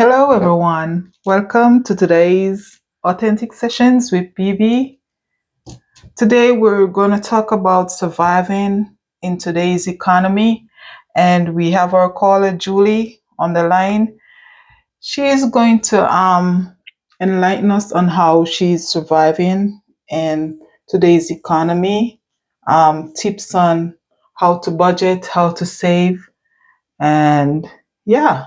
Hello, everyone. Welcome to today's Authentic Sessions with BB. Today, we're going to talk about surviving in today's economy, and we have our caller Julie on the line. She is going to enlighten us on how she's surviving in today's economy, tips on how to budget, how to save, and yeah.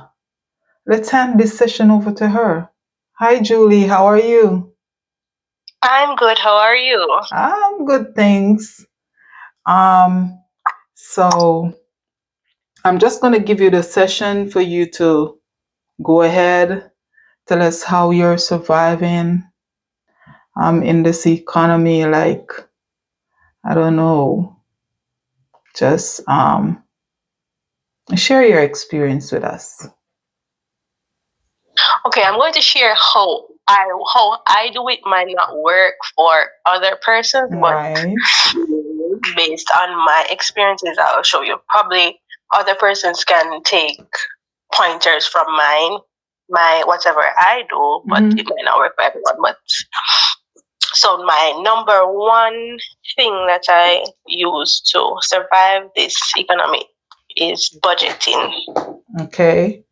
Let's hand this session over to her. Hi, Julie. How are you? I'm good. How are you? I'm good, thanks. Um, so I'm just going to give you the session for you to go ahead, tell us how you're surviving in this economy. Like, I don't know, just share your experience with us. Okay, I'm going to share how I do it might not work for other persons, but Right. based on my experiences, I'll show you. Probably other persons can take pointers from my whatever I do, but Mm-hmm. it might not work for everyone. But so my number one thing that I use to survive this economy is budgeting. Okay.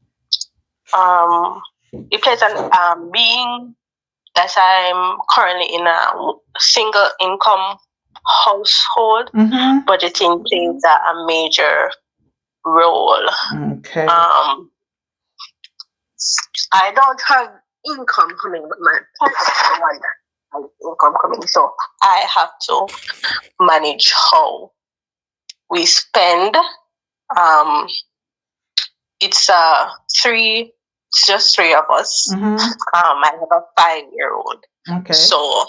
Um, it plays an being that I'm currently in a single income household. Mm-hmm. Budgeting plays a major role. Okay. I don't have income coming, but my pocket is the one that has income coming. So I have to manage how we spend. Um, it's three, it's just three of us. Mm-hmm. I have a 5-year-old. Okay. So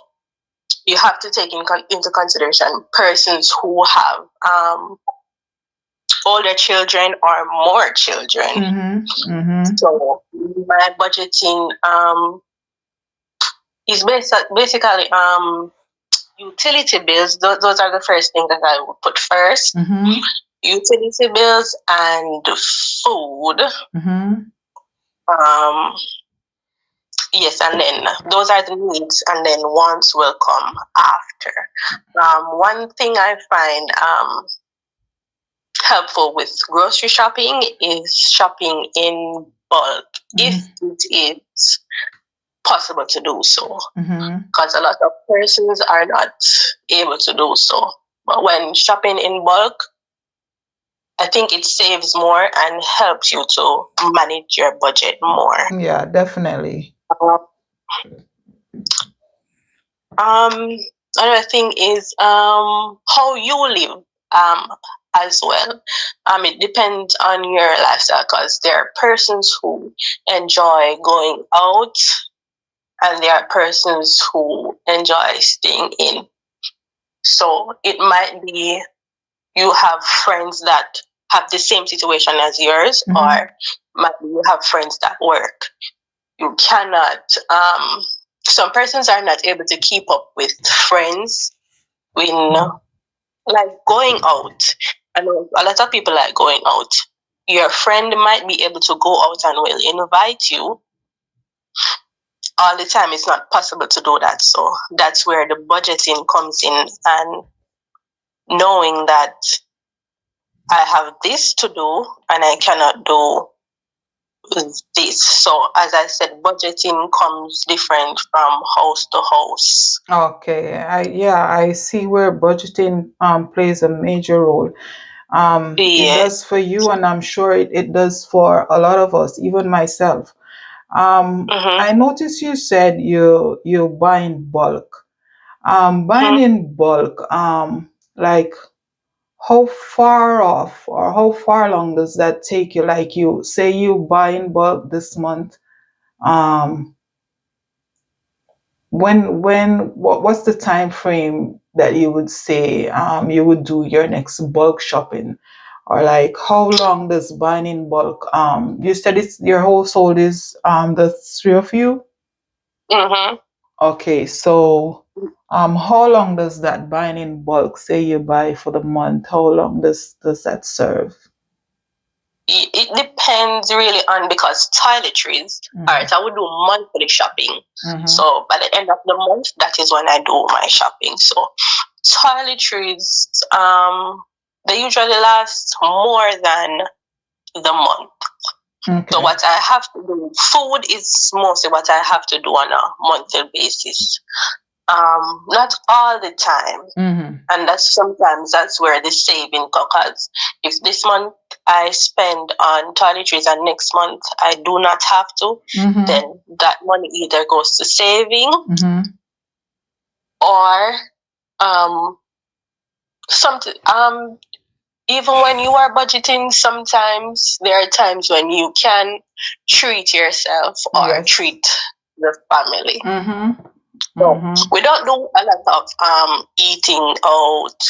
you have to take into consideration persons who have older children or more children. Mm-hmm. Mm-hmm. So my budgeting is basically utility bills. Those are the first things that I would put first. Mm-hmm. Utility bills and food. Mm-hmm. Um, yes, and then those are the needs, and then wants will come after. One thing I find helpful with grocery shopping is shopping in bulk if it is possible to do so, because a lot of persons are not able to do so. But when shopping in bulk, I think it saves more and helps you to manage your budget more. Yeah, definitely. Another thing is how you live as well. It depends on your lifestyle, because there are persons who enjoy going out and there are persons who enjoy staying in. So it might be you have friends that have the same situation as yours, or might be you have friends that work. You cannot some persons are not able to keep up with friends when like going out. I know a lot of people like going out. Your friend might be able to go out and will invite you. All the time it's not possible to do that. So that's where the budgeting comes in, and knowing that I have this to do and I cannot do this. So as I said, budgeting comes different from house to house. Okay. I see where budgeting plays a major role. It Yeah. does for you, and I'm sure it does for a lot of us, even myself. I noticed you said you buy in bulk. Buying in bulk, like how far off or how far long does that take you? Like you say you buy in bulk this month. Um, what's the time frame that you would say you would do your next bulk shopping? Or like how long does buying in bulk? You said it's your household is the three of you? Mm-hmm. Okay, so how long does that buying in bulk, say you buy for the month, how long does that serve? it depends really on, because toiletries. All right, I would do monthly shopping. So by the end of the month, that is when I do my shopping. So toiletries, they usually last more than the month. So Okay. what I have to do, food is mostly what I have to do on a monthly basis. Not all the time. And that's where the saving comes. Because if this month I spend on toiletries and next month I do not have to, then that money either goes to saving or something. Even when you are budgeting, sometimes there are times when you can treat yourself or Yes. treat the family. So we don't do a lot of eating out.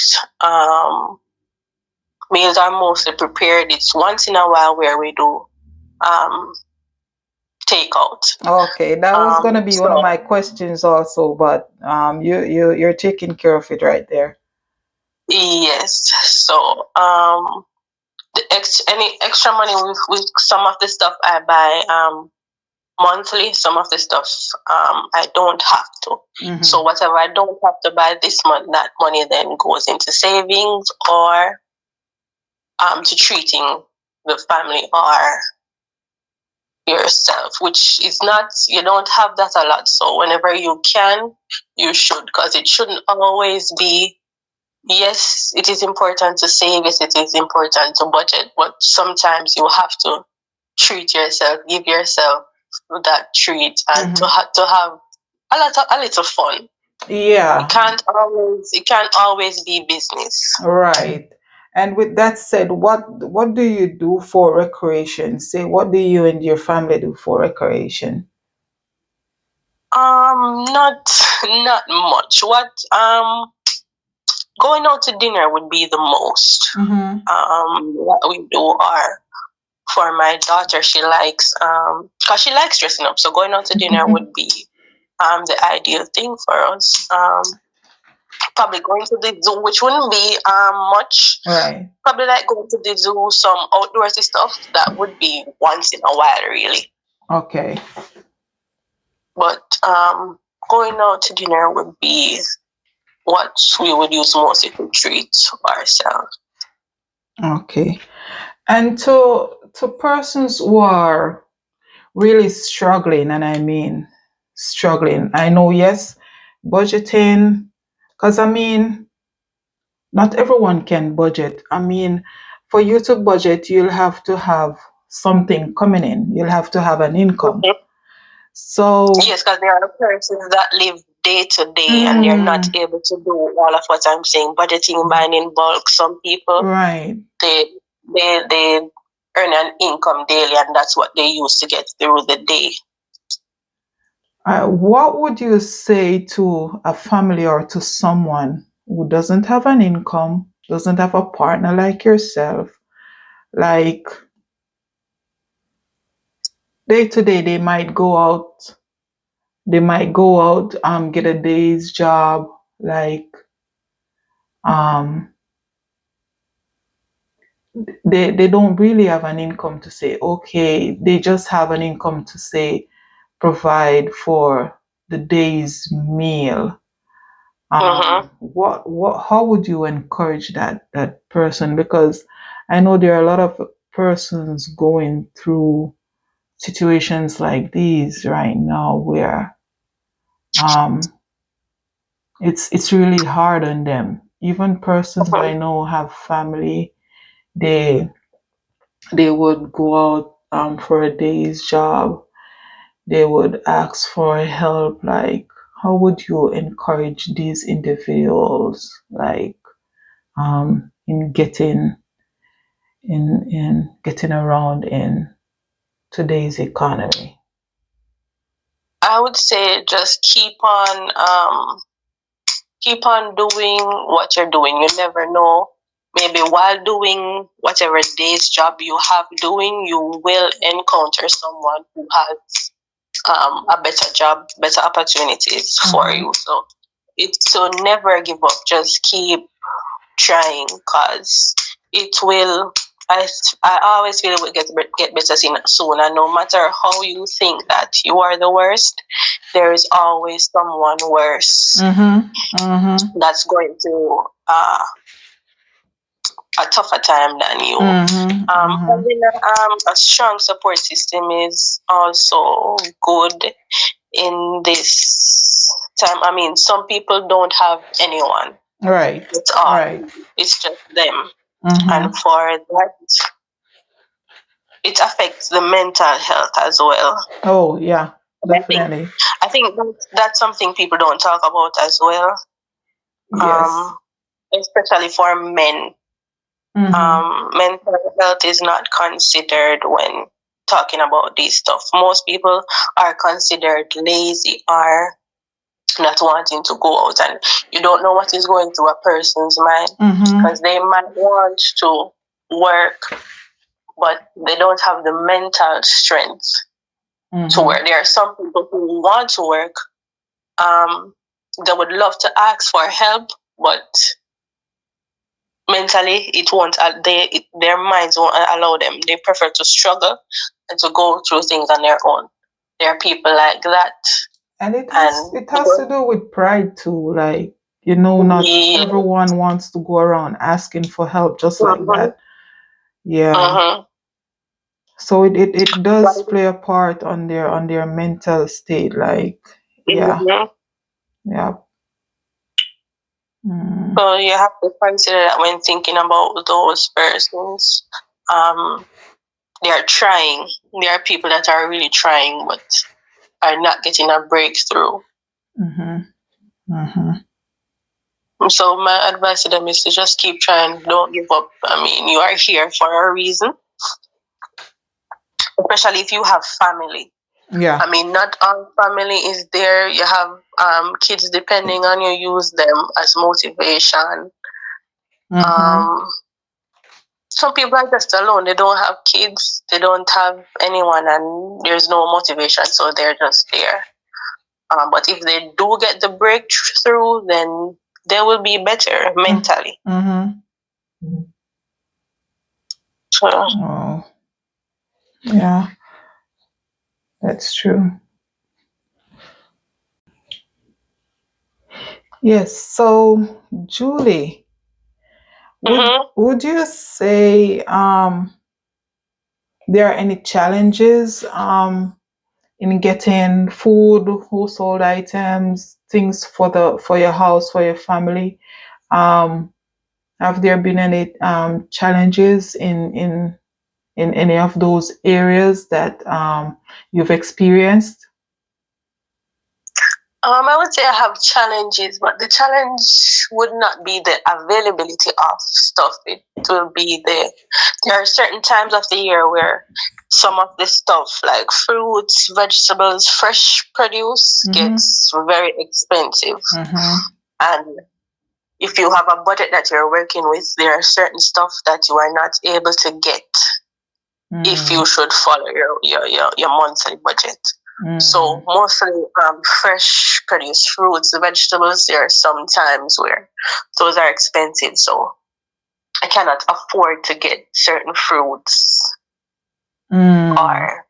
Meals are mostly prepared. It's once in a while where we do um, takeout. Okay, that was gonna be one of So my questions also, but you're taking care of it right there. yes, so any extra money with some of the stuff I buy monthly, some of the stuff I don't have to. So whatever I don't have to buy this month, that money then goes into savings or to treating the family or yourself, which is not, you don't have that a lot. So whenever you can, you should, because it shouldn't always be, yes, it is important to save, yes, it is important to budget, but sometimes you have to treat yourself, give yourself that treat, and to have a little fun. Yeah. It can't always be business. Right. And with that said, what do you do for recreation? Say, what do you and your family do for recreation? Not much. What going out to dinner would be the most. What we do are, for my daughter, she likes cause she likes dressing up. So going out to dinner would be the ideal thing for us. Probably going to the zoo, which wouldn't be much. Right. Probably like going to the zoo, some outdoorsy stuff. That would be once in a while, really. Okay. But going out to dinner would be what we would use mostly to treat ourselves. Okay. And to persons who are really struggling, and I mean struggling, I know, yes, budgeting, because I mean, not everyone can budget. I mean, for you to budget, you'll have to have something coming in, you'll have to have an income. So, yes, because there are persons that live day to day and they're not able to do all of what I'm saying, budgeting, buying in bulk. Some people, right. They earn an income daily, and that's what they use to get through the day. What would you say to a family or to someone who doesn't have an income, doesn't have a partner like yourself? Like day to day, they might go out, get a day's job, like um, they don't really have an income to say, okay, they just have an income to say, provide for the day's meal. How would you encourage that person? Because I know there are a lot of persons going through situations like these right now where um it's really hard on them. Even persons I know have family, they they would go out for a day's job, they would ask for help. Like, how would you encourage these individuals, like in getting around in today's economy? I would say just keep on doing what you're doing. You never know. Maybe while doing whatever day's job you have doing, you will encounter someone who has a better job, better opportunities for you. So it's to never give up. Just keep trying, cause it will. I always feel it will get better soon, and no matter how you think that you are the worst, there is always someone worse Mm-hmm. Mm-hmm. that's going through a tougher time than you. Mm-hmm. Mm-hmm. Having a strong support system is also good in this time. I mean, some people don't have anyone Right. at all. Right. It's just them, and Mm-hmm. for that, it affects the mental health as well. Oh yeah, And definitely. I think that's something people don't talk about as well, Yes. um, especially for men. Mm-hmm. Mental health is not considered when talking about this stuff. Most people are considered lazy or not wanting to go out, and you don't know what is going through a person's mind, Mm-hmm. because they might want to work, but they don't have the mental strength to Mm-hmm. work. There are some people who want to work. They would love to ask for help, but mentally it won't. Their minds won't allow them. They prefer to struggle and to go through things on their own. There are people like that, And and it has to do with pride too. Like, not yeah. everyone wants to go around asking for help just like Mhm. that. Yeah. Mhm. So it does play a part on their mental state. Like, yeah, Mhm. yeah. Mm, So you have to consider that when thinking about those persons. Um, they are trying. There are people that are really trying, but are not getting a breakthrough. mm-hmm, mm-hmm. So my advice to them is to just keep trying. Don't give up. I mean, you are here for a reason, especially if you have family. Yeah. I mean, not all family is there. You have kids depending on you. Use them as motivation. Mm-hmm. Um, some people are just alone. They don't have kids. They don't have anyone, and there's no motivation, so they're just there. But if they do get the breakthrough, then they will be better mentally. Mm-hmm. So, Oh, yeah, that's true. Yes. So, Julie, mhm. would you say there are any challenges in getting food, household items, things for your house, for your family? Um, have there been any challenges in any of those areas that you've experienced? I would say I have challenges, but the challenge would not be the availability of stuff. It will be there are certain times of the year where some of the stuff like fruits, vegetables, fresh produce Mm-hmm. gets very expensive. Mm-hmm. And if you have a budget that you're working with, there are certain stuff that you are not able to get if Mm-hmm. you should follow your monthly budget. So Mm-hmm. mostly fresh produce, fruits, vegetables, there are some times where those are expensive. So I cannot afford to get certain fruits, or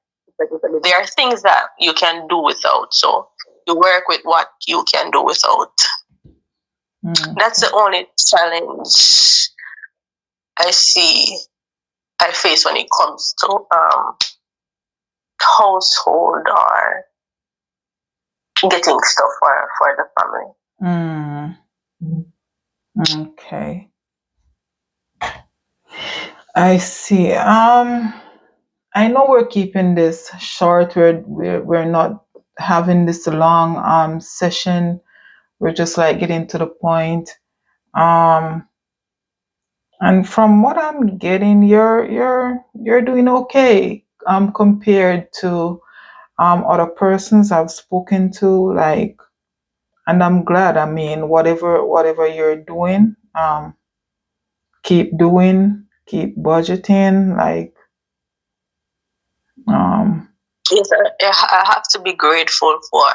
there are things that you can do without. So you work with what you can do without. That's Mm-hmm. the only challenge I see I face when it comes to household or getting stuff for the family. Mm. Okay. I see. I know we're keeping this short. We're not having this long session. We're just like getting to the point. Um, and from what I'm getting, you're doing okay. Compared to other persons I've spoken to, like, and I'm glad. I mean, whatever you're doing, keep doing, keep budgeting, like, um, Yes, I have to be grateful for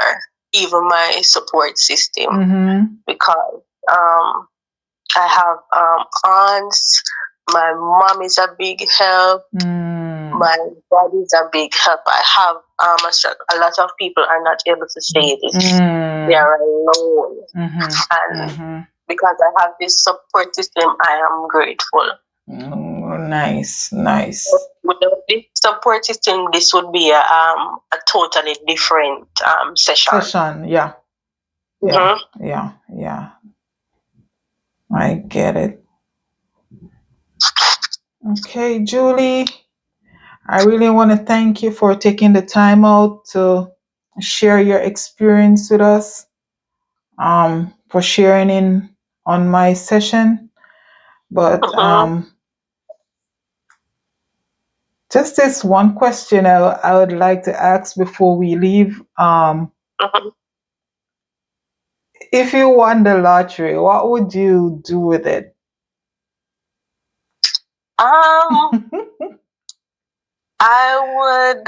even my support system, mm-hmm, because I have aunts, My mom is a big help. My dad is a big help. I have a lot of people are not able to say this. They are alone, and because I have this support system, I am grateful. Nice, nice. Without this support system, this would be a totally different session. Session, yeah. Yeah, yeah, yeah. I get it. Okay, Julie, I really want to thank you for taking the time out to share your experience with us, for sharing in on my session. But just this one question I would like to ask before we leave. If you won the lottery, what would you do with it? I would.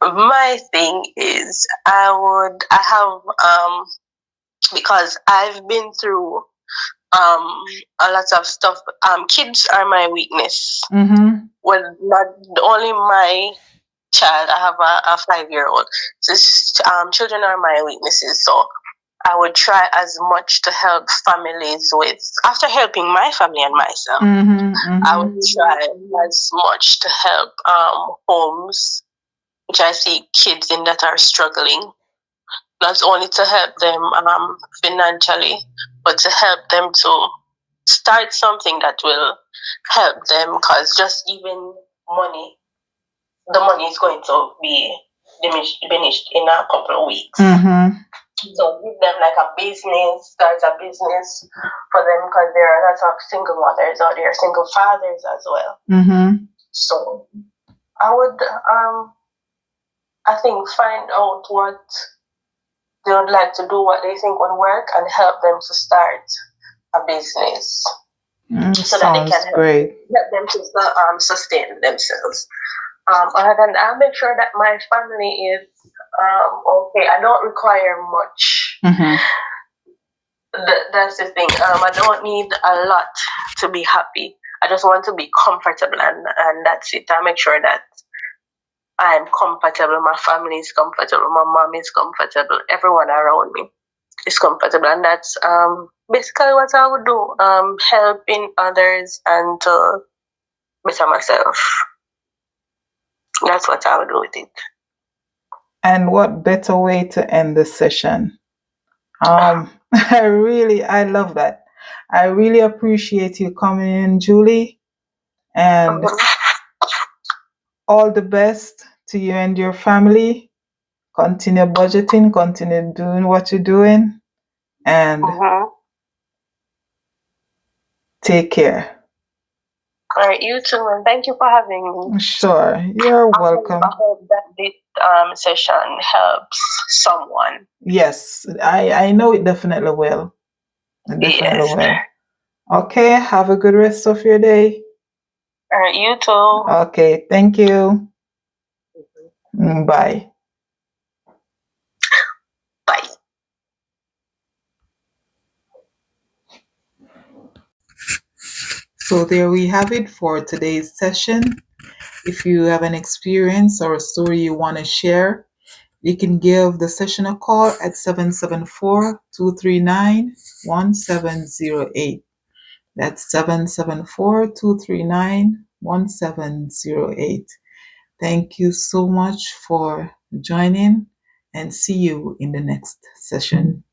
My thing is, I have because I've been through a lot of stuff. Kids are my weakness. Well, not only my child. I have a 5-year-old. So children are my weaknesses. So I would try as much to help families with, after helping my family and myself, I would try as much to help homes which I see kids in that are struggling, not only to help them financially, but to help them to start something that will help them, because just even money, the money is going to be diminished in a couple of weeks. So give them like a business, start a business for them, because there are lots of single mothers out there, single fathers as well. So I would, I think, find out what they would like to do, what they think would work, and help them to start a business so that they can help them to sustain themselves. Other than that, I'll make sure that my family is okay. I don't require much. That's the thing. I don't need a lot to be happy. I just want to be comfortable, and that's it. I make sure that I'm comfortable, my family is comfortable, my mom is comfortable, everyone around me is comfortable, and that's basically what I would do. Helping others and to better myself. That's what I would do with it. And what better way to end the session? I love that. I really appreciate you coming in, Julie, and all the best to you and your family. Continue budgeting, continue doing what you're doing, and take care. All right, you too, and thank you for having me. Sure, you're welcome. I hope that this session helps someone. Yes, I know it definitely will. It definitely will. Okay, have a good rest of your day. All right, you too. Okay, thank you. Bye. Bye. So there we have it for today's session. If you have an experience or a story you want to share, you can give the session a call at 774-239-1708. That's 774-239-1708. Thank you so much for joining, and see you in the next session.